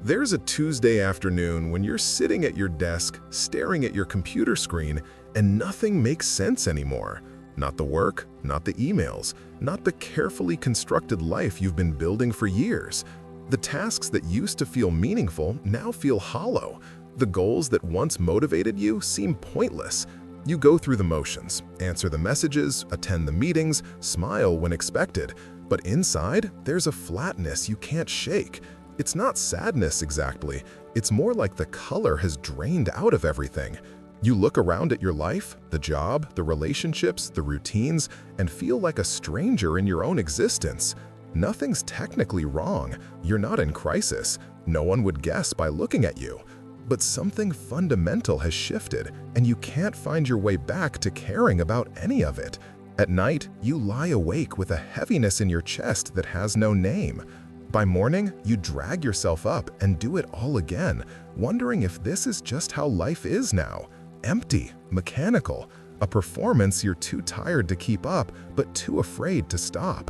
There's a Tuesday afternoon when you're sitting at your desk, staring at your computer screen, and nothing makes sense anymore. Not the work, not the emails, not the carefully constructed life you've been building for years. The tasks that used to feel meaningful now feel hollow. The goals that once motivated you seem pointless. You go through the motions, answer the messages, attend the meetings, smile when expected, but inside, there's a flatness you can't shake. It's not sadness exactly, it's more like the color has drained out of everything. You look around at your life, the job, the relationships, the routines, and feel like a stranger in your own existence. Nothing's technically wrong, you're not in crisis, no one would guess by looking at you. But something fundamental has shifted, and you can't find your way back to caring about any of it. At night, you lie awake with a heaviness in your chest that has no name. By morning, you drag yourself up and do it all again, wondering if this is just how life is now. Empty, mechanical, a performance you're too tired to keep up, but too afraid to stop.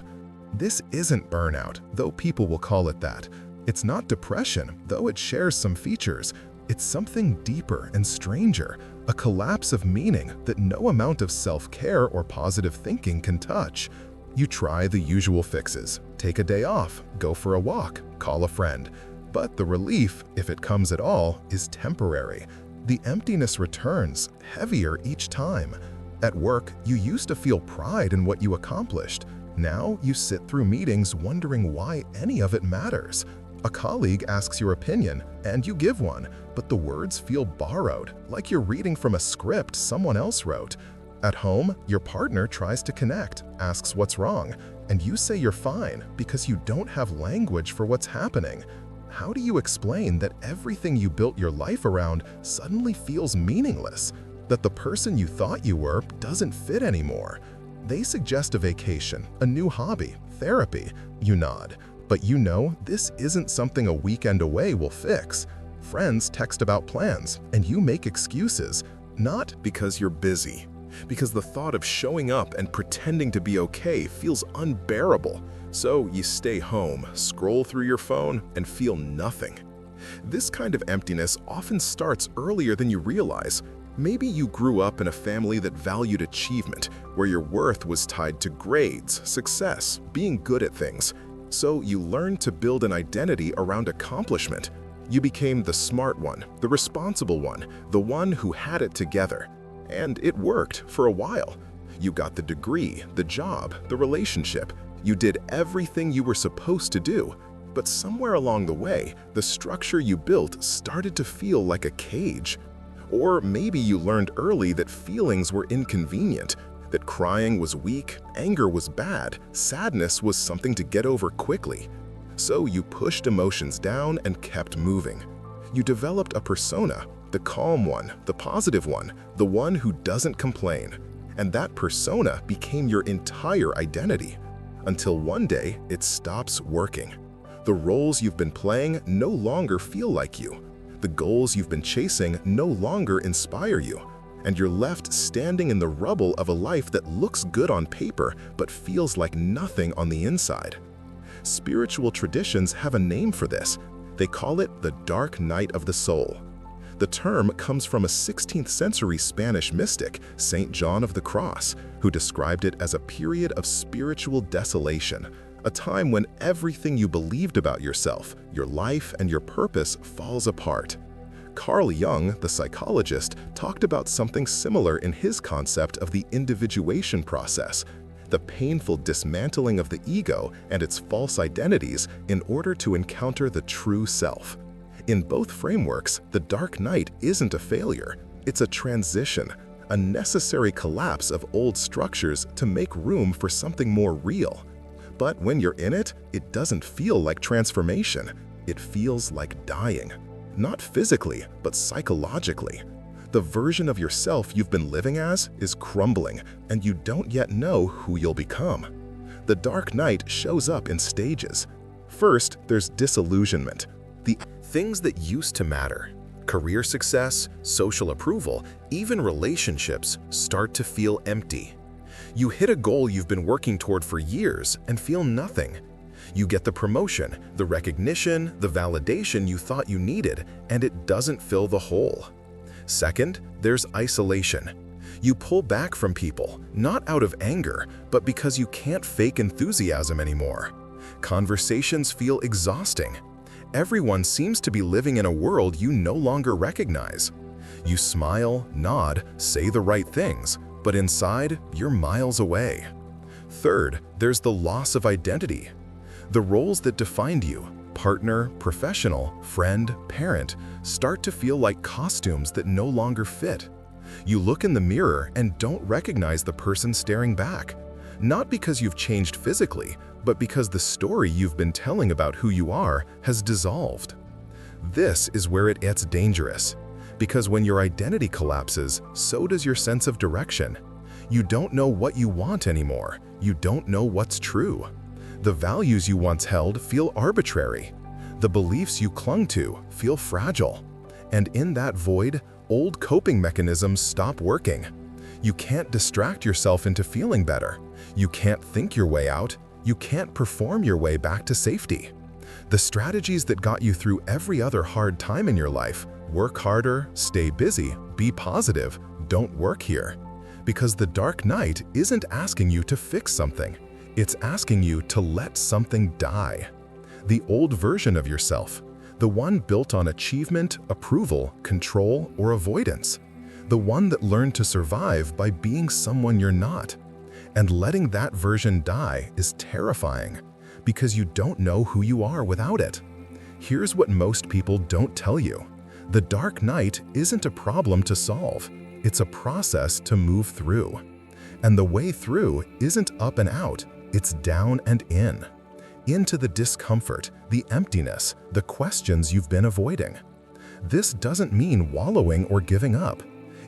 This isn't burnout, though people will call it that. It's not depression, though it shares some features. It's something deeper and stranger, a collapse of meaning that no amount of self-care or positive thinking can touch. You try the usual fixes, take a day off, go for a walk, call a friend. But the relief, if it comes at all, is temporary. The emptiness returns, heavier each time. At work, you used to feel pride in what you accomplished. Now you sit through meetings wondering why any of it matters. A colleague asks your opinion, and you give one, but the words feel borrowed, like you're reading from a script someone else wrote. At home, your partner tries to connect, asks what's wrong, and you say you're fine because you don't have language for what's happening. How do you explain that everything you built your life around suddenly feels meaningless? That the person you thought you were doesn't fit anymore? They suggest a vacation, a new hobby, therapy. You nod, but you know this isn't something a weekend away will fix. Friends text about plans, and you make excuses, not because you're busy, because the thought of showing up and pretending to be okay feels unbearable. So you stay home, scroll through your phone, and feel nothing. This kind of emptiness often starts earlier than you realize. Maybe you grew up in a family that valued achievement, where your worth was tied to grades, success, being good at things. So you learned to build an identity around accomplishment. You became the smart one, the responsible one, the one who had it together. And it worked for a while. You got the degree, the job, the relationship. You did everything you were supposed to do. But somewhere along the way, the structure you built started to feel like a cage. Or maybe you learned early that feelings were inconvenient, that crying was weak, anger was bad, sadness was something to get over quickly. So you pushed emotions down and kept moving. You developed a persona, the calm one, the positive one, the one who doesn't complain. And that persona became your entire identity. Until one day, it stops working. The roles you've been playing no longer feel like you. The goals you've been chasing no longer inspire you. And you're left standing in the rubble of a life that looks good on paper but feels like nothing on the inside. Spiritual traditions have a name for this. They call it the dark night of the soul. The term comes from a 16th century Spanish mystic, Saint John of the Cross, who described it as a period of spiritual desolation, a time when everything you believed about yourself, your life, and your purpose falls apart. Carl Jung, the psychologist, talked about something similar in his concept of the individuation process, the painful dismantling of the ego and its false identities in order to encounter the true self. In both frameworks, the dark night isn't a failure, it's a transition, a necessary collapse of old structures to make room for something more real. But when you're in it, it doesn't feel like transformation, it feels like dying. Not physically, but psychologically. The version of yourself you've been living as is crumbling, and you don't yet know who you'll become. The dark night shows up in stages. First, there's disillusionment. The things that used to matter, career success, social approval, even relationships, start to feel empty. You hit a goal you've been working toward for years and feel nothing. You get the promotion, the recognition, the validation you thought you needed, and it doesn't fill the hole. Second, there's isolation. You pull back from people, not out of anger, but because you can't fake enthusiasm anymore. Conversations feel exhausting. Everyone seems to be living in a world you no longer recognize. You smile, nod, say the right things, but inside, you're miles away. Third, there's the loss of identity. The roles that defined you, partner, professional, friend, parent, start to feel like costumes that no longer fit. You look in the mirror and don't recognize the person staring back. Not because you've changed physically, but because the story you've been telling about who you are has dissolved. This is where it gets dangerous. Because when your identity collapses, so does your sense of direction. You don't know what you want anymore. You don't know what's true. The values you once held feel arbitrary. The beliefs you clung to feel fragile. And in that void, old coping mechanisms stop working. You can't distract yourself into feeling better. You can't think your way out. You can't perform your way back to safety. The strategies that got you through every other hard time in your life, work harder, stay busy, be positive, don't work here. Because the dark night isn't asking you to fix something. It's asking you to let something die. The old version of yourself, the one built on achievement, approval, control, or avoidance. The one that learned to survive by being someone you're not. And letting that version die is terrifying, because you don't know who you are without it. Here's what most people don't tell you. The dark night isn't a problem to solve. It's a process to move through. And the way through isn't up and out, it's down and in. Into the discomfort, the emptiness, the questions you've been avoiding. This doesn't mean wallowing or giving up.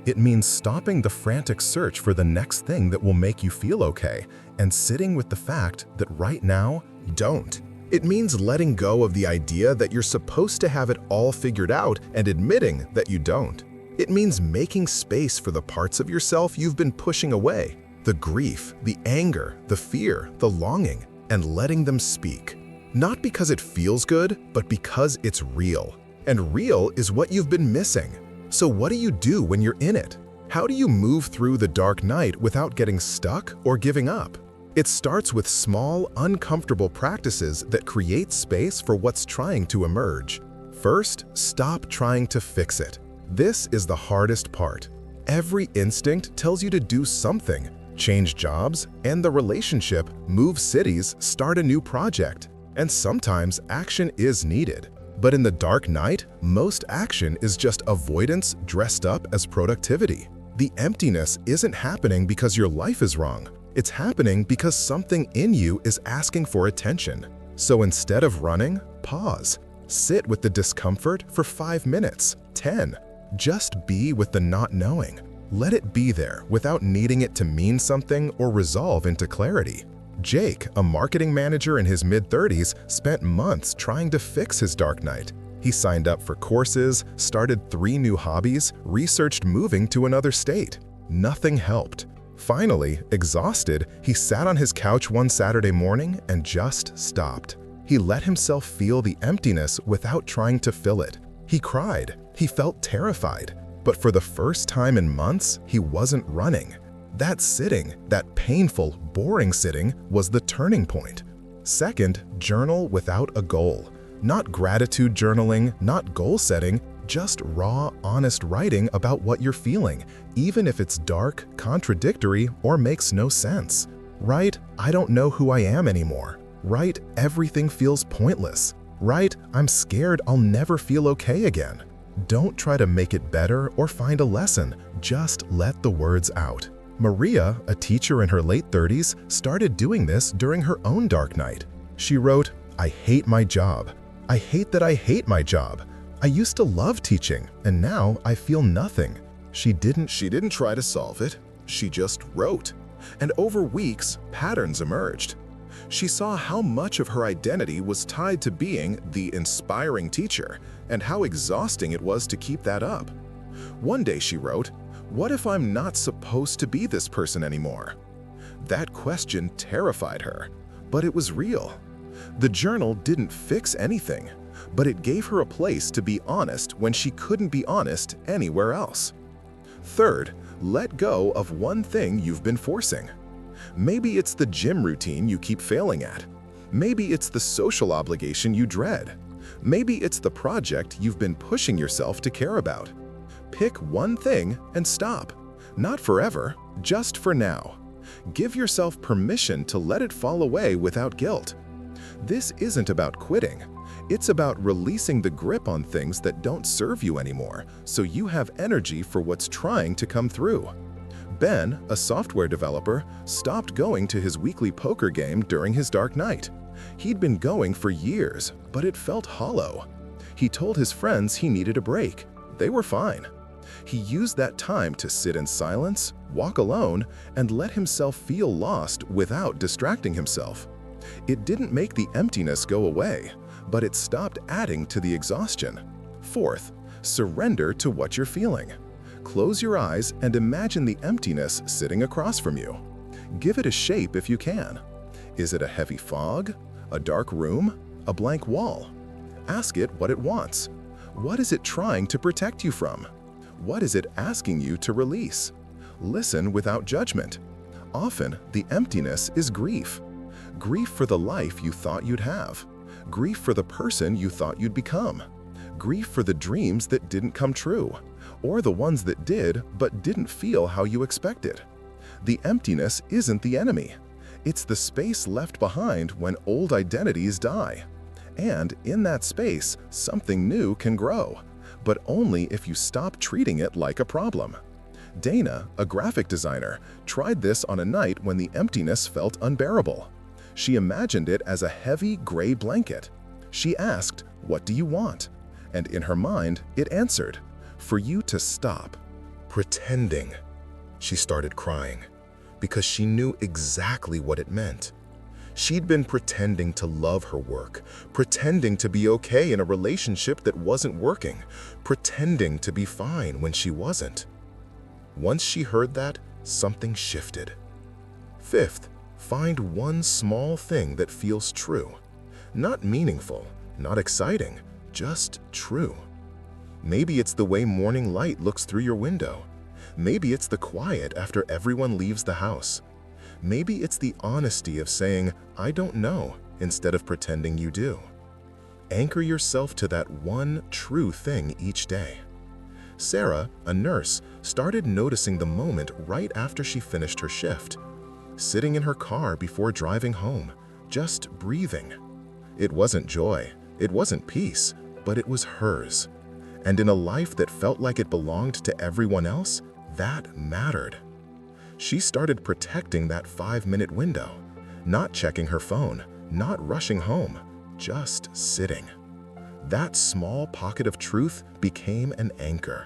It means stopping the frantic search for the next thing that will make you feel okay and sitting with the fact that right now, you don't. It means letting go of the idea that you're supposed to have it all figured out and admitting that you don't. It means making space for the parts of yourself you've been pushing away, the grief, the anger, the fear, the longing, and letting them speak. Not because it feels good, but because it's real. And real is what you've been missing. So what do you do when you're in it? How do you move through the dark night without getting stuck or giving up? It starts with small, uncomfortable practices that create space for what's trying to emerge. First, stop trying to fix it. This is the hardest part. Every instinct tells you to do something. Change jobs, end the relationship, move cities, start a new project. And sometimes action is needed. But in the dark night, most action is just avoidance dressed up as productivity. The emptiness isn't happening because your life is wrong. It's happening because something in you is asking for attention. So instead of running, pause. Sit with the discomfort for 5 minutes, 10. Just be with the not knowing. Let it be there without needing it to mean something or resolve into clarity. Jake, a marketing manager in his mid-30s, spent months trying to fix his dark night. He signed up for courses, started 3 new hobbies, researched moving to another state. Nothing helped. Finally, exhausted, he sat on his couch one Saturday morning and just stopped. He let himself feel the emptiness without trying to fill it. He cried. He felt terrified. But for the first time in months, he wasn't running. That sitting, that painful, boring sitting, was the turning point. Second, journal without a goal. Not gratitude journaling, not goal setting, just raw, honest writing about what you're feeling, even if it's dark, contradictory, or makes no sense. Write, I don't know who I am anymore. Write, everything feels pointless. Write, I'm scared I'll never feel okay again. Don't try to make it better or find a lesson, just let the words out. Maria, a teacher in her late 30s, started doing this during her own dark night. She wrote, I hate my job. I hate that I hate my job. I used to love teaching, and now I feel nothing. She didn't try to solve it. She just wrote. And over weeks, patterns emerged. She saw how much of her identity was tied to being the inspiring teacher, and how exhausting it was to keep that up. One day she wrote, what if I'm not supposed to be this person anymore? That question terrified her, but it was real. The journal didn't fix anything, but it gave her a place to be honest when she couldn't be honest anywhere else. Third, let go of one thing you've been forcing. Maybe it's the gym routine you keep failing at. Maybe it's the social obligation you dread. Maybe it's the project you've been pushing yourself to care about. Pick one thing and stop. Not forever, just for now. Give yourself permission to let it fall away without guilt. This isn't about quitting. It's about releasing the grip on things that don't serve you anymore, so you have energy for what's trying to come through. Ben, a software developer, stopped going to his weekly poker game during his dark night. He'd been going for years, but it felt hollow. He told his friends he needed a break. They were fine. He used that time to sit in silence, walk alone, and let himself feel lost without distracting himself. It didn't make the emptiness go away, but it stopped adding to the exhaustion. Fourth, surrender to what you're feeling. Close your eyes and imagine the emptiness sitting across from you. Give it a shape if you can. Is it a heavy fog? A dark room? A blank wall? Ask it what it wants. What is it trying to protect you from? What is it asking you to release? Listen without judgment. Often, the emptiness is grief. Grief for the life you thought you'd have. Grief for the person you thought you'd become. Grief for the dreams that didn't come true, or the ones that did but didn't feel how you expected. The emptiness isn't the enemy. It's the space left behind when old identities die. And in that space, something new can grow, but only if you stop treating it like a problem. Dana, a graphic designer, tried this on a night when the emptiness felt unbearable. She imagined it as a heavy gray blanket. She asked, "What do you want?" And in her mind, it answered, "For you to stop pretending." She started crying because she knew exactly what it meant. She'd been pretending to love her work, pretending to be okay in a relationship that wasn't working, pretending to be fine when she wasn't. Once she heard that, something shifted. Fifth, find one small thing that feels true. Not meaningful, not exciting, just true. Maybe it's the way morning light looks through your window. Maybe it's the quiet after everyone leaves the house. Maybe it's the honesty of saying, "I don't know," instead of pretending you do. Anchor yourself to that one true thing each day. Sarah, a nurse, started noticing the moment right after she finished her shift. Sitting in her car before driving home, just breathing. It wasn't joy, it wasn't peace, but it was hers. And in a life that felt like it belonged to everyone else, that mattered. She started protecting that 5-minute window, not checking her phone, not rushing home, just sitting. That small pocket of truth became an anchor.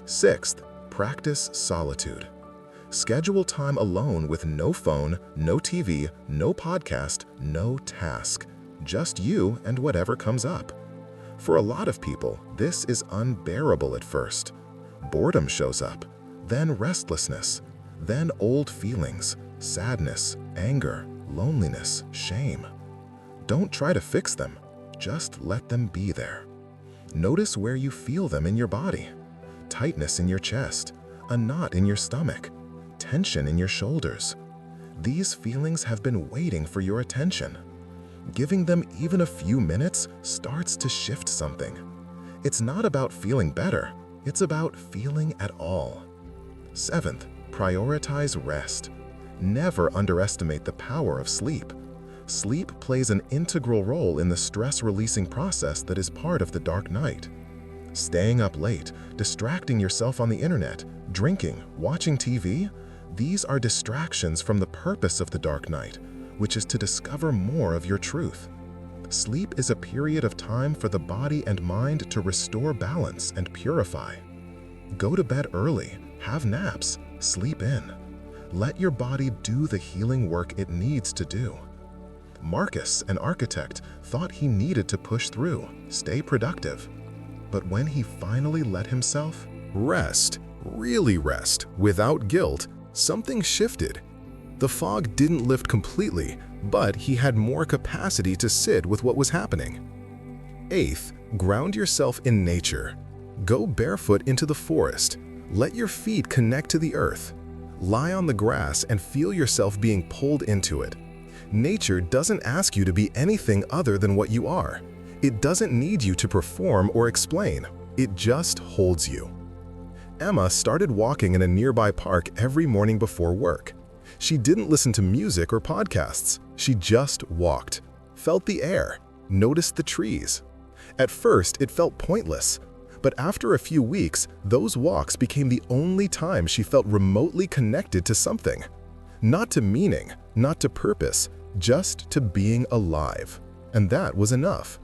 Sixth, practice solitude. Schedule time alone with no phone, no TV, no podcast, no task. Just you and whatever comes up. For a lot of people, this is unbearable at first. Boredom shows up, then restlessness, then old feelings, sadness, anger, loneliness, shame. Don't try to fix them, just let them be there. Notice where you feel them in your body. Tightness in your chest, a knot in your stomach, tension in your shoulders. These feelings have been waiting for your attention. Giving them even a few minutes starts to shift something. It's not about feeling better, it's about feeling at all. Seventh, prioritize rest. Never underestimate the power of sleep. Sleep plays an integral role in the stress-releasing process that is part of the dark night. Staying up late, distracting yourself on the internet, drinking, watching TV, these are distractions from the purpose of the dark night, which is to discover more of your truth. Sleep is a period of time for the body and mind to restore balance and purify. Go to bed early, have naps, sleep in. Let your body do the healing work it needs to do. Marcus, an architect, thought he needed to push through, stay productive. But when he finally let himself rest, really rest, without guilt, something shifted. The fog didn't lift completely, but he had more capacity to sit with what was happening. 8th, ground yourself in nature. Go barefoot into the forest. Let your feet connect to the earth. Lie on the grass and feel yourself being pulled into it. Nature doesn't ask you to be anything other than what you are. It doesn't need you to perform or explain. It just holds you. Emma started walking in a nearby park every morning before work. She didn't listen to music or podcasts. She just walked, felt the air, noticed the trees. At first, it felt pointless, but after a few weeks, those walks became the only time she felt remotely connected to something. Not to meaning, not to purpose, just to being alive. And that was enough.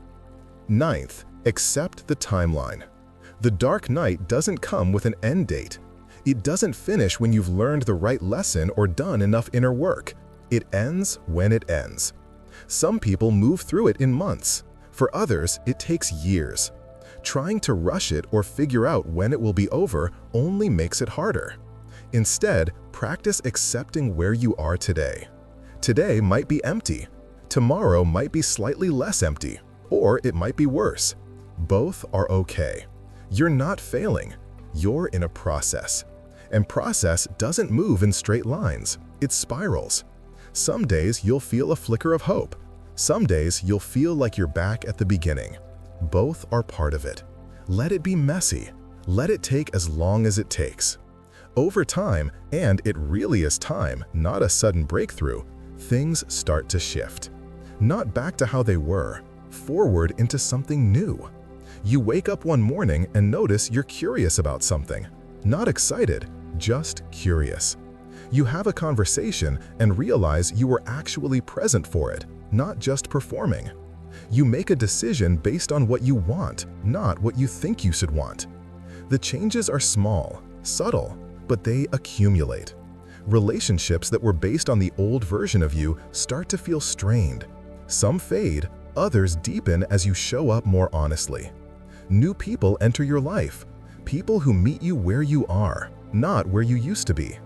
9th, accept the timeline. The dark night doesn't come with an end date. It doesn't finish when you've learned the right lesson or done enough inner work. It ends when it ends. Some people move through it in months. For others, it takes years. Trying to rush it or figure out when it will be over only makes it harder. Instead, practice accepting where you are today. Today might be empty. Tomorrow might be slightly less empty, or it might be worse. Both are okay. You're not failing. You're in a process. And process doesn't move in straight lines. It spirals. Some days you'll feel a flicker of hope. Some days you'll feel like you're back at the beginning. Both are part of it. Let it be messy. Let it take as long as it takes. Over time, and it really is time, not a sudden breakthrough, things start to shift. Not back to how they were, forward into something new. You wake up one morning and notice you're curious about something. Not excited, just curious. You have a conversation and realize you were actually present for it, not just performing. You make a decision based on what you want, not what you think you should want. The changes are small, subtle, but they accumulate. Relationships that were based on the old version of you start to feel strained. Some fade, others deepen as you show up more honestly. New people enter your life, people who meet you where you are, not where you used to be.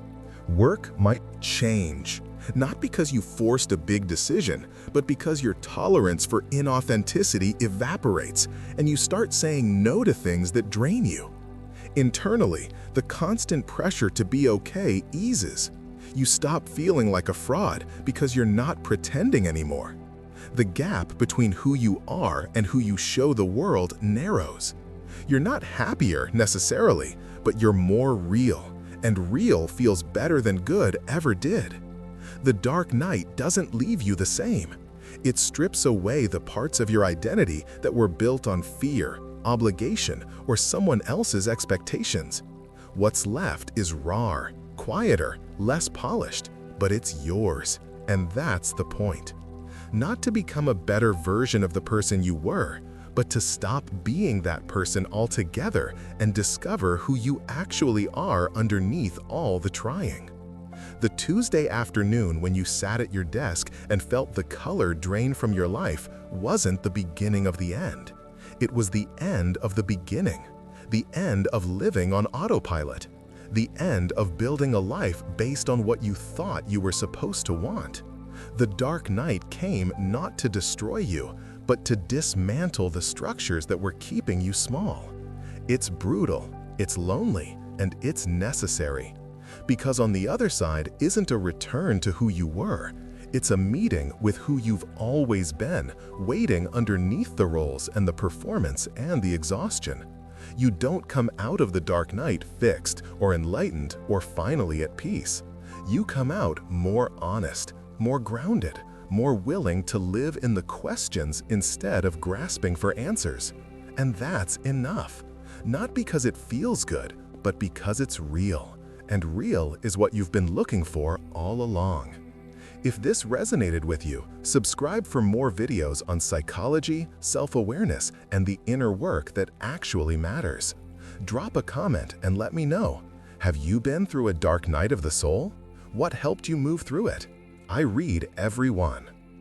Work might change, not because you forced a big decision, but because your tolerance for inauthenticity evaporates and you start saying no to things that drain you. Internally, the constant pressure to be okay eases. You stop feeling like a fraud because you're not pretending anymore. The gap between who you are and who you show the world narrows. You're not happier necessarily, but you're more real, and real feels better than good ever did. The dark night doesn't leave you the same. It strips away the parts of your identity that were built on fear, obligation, or someone else's expectations. What's left is raw, quieter, less polished, but it's yours, and that's the point. Not to become a better version of the person you were, but to stop being that person altogether and discover who you actually are underneath all the trying. The Tuesday afternoon when you sat at your desk and felt the color drain from your life wasn't the beginning of the end. It was the end of the beginning, the end of living on autopilot, the end of building a life based on what you thought you were supposed to want. The dark night came not to destroy you, but to dismantle the structures that were keeping you small. It's brutal, it's lonely, and it's necessary. Because on the other side isn't a return to who you were. It's a meeting with who you've always been, waiting underneath the roles and the performance and the exhaustion. You don't come out of the dark night fixed or enlightened or finally at peace. You come out more honest, more grounded, more willing to live in the questions instead of grasping for answers. And that's enough. Not because it feels good, but because it's real. And real is what you've been looking for all along. If this resonated with you, subscribe for more videos on psychology, self-awareness, and the inner work that actually matters. Drop a comment and let me know. Have you been through a dark night of the soul? What helped you move through it? I read every one.